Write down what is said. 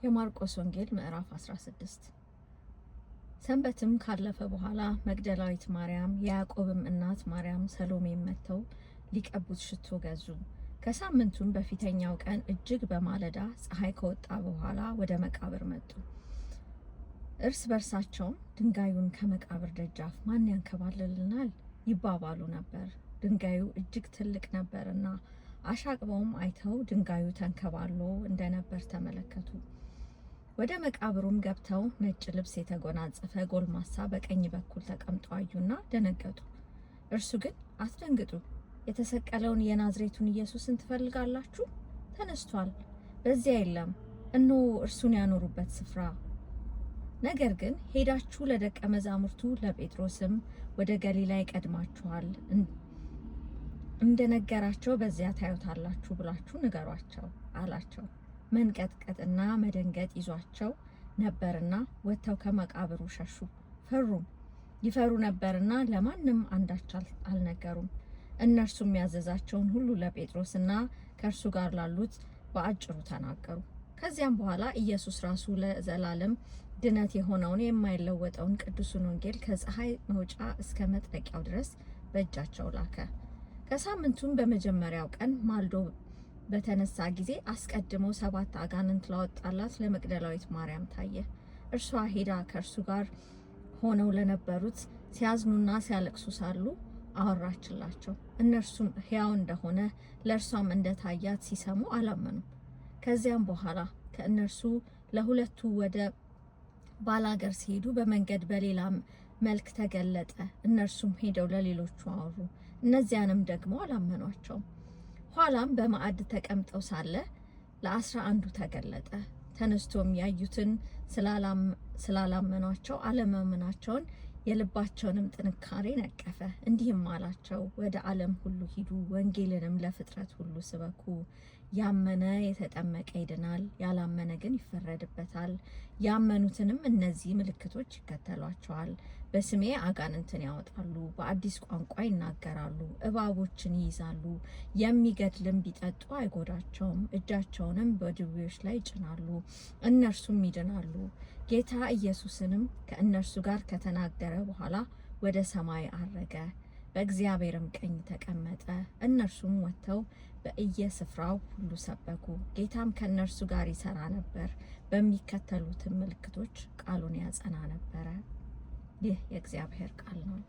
የማርቆስ ወንጌል ምዕራፍ 16። ሰንበትም ካለፈ በኋላ መግደላዊት ማርያም፣ የያዕቆብም እናት ማርያም፣ ሰሎሜም መጥተው ሊቀቡት ሽቶ ገዙ። ከሳምንቱም በፊተኛው ቀን እጅግ በማለዳ ፀሐይ ከወጣ በኋላ ወደ መቃብር መጡ። እርስ በርሳቸውም ድንጋዩን ከመቃብር ደጃፍ ማን ያንከባልልናል ይባባሉ ነበር። ድንጋዩ እጅግ ትልቅ ነበርና አሻቅበውም አይተው ድንጋዩ ተንከባሎ እንደነበር ተመለከቱ። ወደ መቃብሩም ገብተው ነጭ ልብስ የተጎናጸፈ ጎልማሳ በቀኝ በኩል ተቀምጦ አዩና ደነገጡ። እርሱ ግን አትደንግጡ፣ የተሰቀለውን የናዝሬቱን ኢየሱስን ትፈልጋላችሁ? ተነስቷል፣ በዚያ የለም፣ እነሆ እርሱን ያኖሩበት ስፍራ። ነገር ግን ሄዳችሁ ለደቀ መዛሙርቱ ለጴጥሮስም ወደ ገሊላ ይቀድማችኋል እንደነገራቸው በዚያ ታዩታላችሁ ብላችሁ ንገሯቸው አላቸው። መንቀጥቀጥና መደንገጥ ይዟቸው ነበርና ወጥተው ከመቃብሩ ሸሹ። ይፈሩ ነበርና ለማንም አንዳች አልነገሩም። እነርሱም ያዘዛቸውን ሁሉ ለጴጥሮስና ከእርሱ ጋር ላሉት በአጭሩ ተናገሩ። ከዚያም በኋላ ኢየሱስ ራሱ ለዘላለም ድነት የሆነውን የማይለወጠውን ቅዱሱን ወንጌል ከፀሐይ መውጫ እስከ መጥለቂያው ድረስ በእጃቸው ላከ። ከሳምንቱም በመጀመሪያው ቀን ማልዶ በተነሳ ጊዜ አስቀድሞ 7 አጋንንት ላወጣላት ለመግደላዊት ማርያም ታየ። እርሷ ሄዳ ከእርሱ ጋር ሆነው ለነበሩት ሲያዝኑና ሲያለቅሱ ሳሉ አወራችላቸው። እነርሱም ሕያው እንደሆነ ለእርሷም እንደታያት ሲሰሙ አላመኑም። ከዚያም በኋላ ከእነርሱ ለሁለቱ ወደ ባላገር ሲሄዱ በመንገድ በሌላ መልክ ተገለጠ። እነርሱም ሄደው ለሌሎቹ አወሩ፣ እነዚያንም ደግሞ አላመኗቸውም። ኋላም በማዕድ ተቀምጠው ሳለ ለ11 ተገለጠ። ተነስቶም ያዩትን ስላላመኗቸው አለማመናቸውን የልባቸውንም ጥንካሬ ነቀፈ። እንዲህም አላቸው፣ ወደ ዓለም ሁሉ ሂዱ፣ ወንጌልንም ለፍጥረት ሁሉ ስበኩ። ያመነ የተጠመቀ ይድናል፣ ያላመነ ግን ይፈረድበታል። ያመኑትንም እነዚህ ምልክቶች ይከተሏቸዋል። በስሜ አጋንንትን ያወጣሉ፣ በአዲስ ቋንቋ ይናገራሉ፣ እባቦችን ይይዛሉ፣ የሚገድልም ቢጠጡ አይጎዳቸውም፣ እጃቸውንም በድውዮች ላይ ይጭናሉ፣ እነርሱም ይድናሉ። ጌታ ኢየሱስንም ከእነርሱ ጋር ከተናገረ በኋላ ወደ ሰማይ አረገ፣ በእግዚአብሔርም ቀኝ ተቀመጠ። እነርሱም ወጥተው በየስፍራው ሁሉ ሰበኩ። ጌታም ከእነርሱ ጋር ይሰራ ነበር፣ በሚከተሉትም ምልክቶች ቃሉን ያጸና ነበረ። ይህ የእግዚአብሔር ቃል ነው።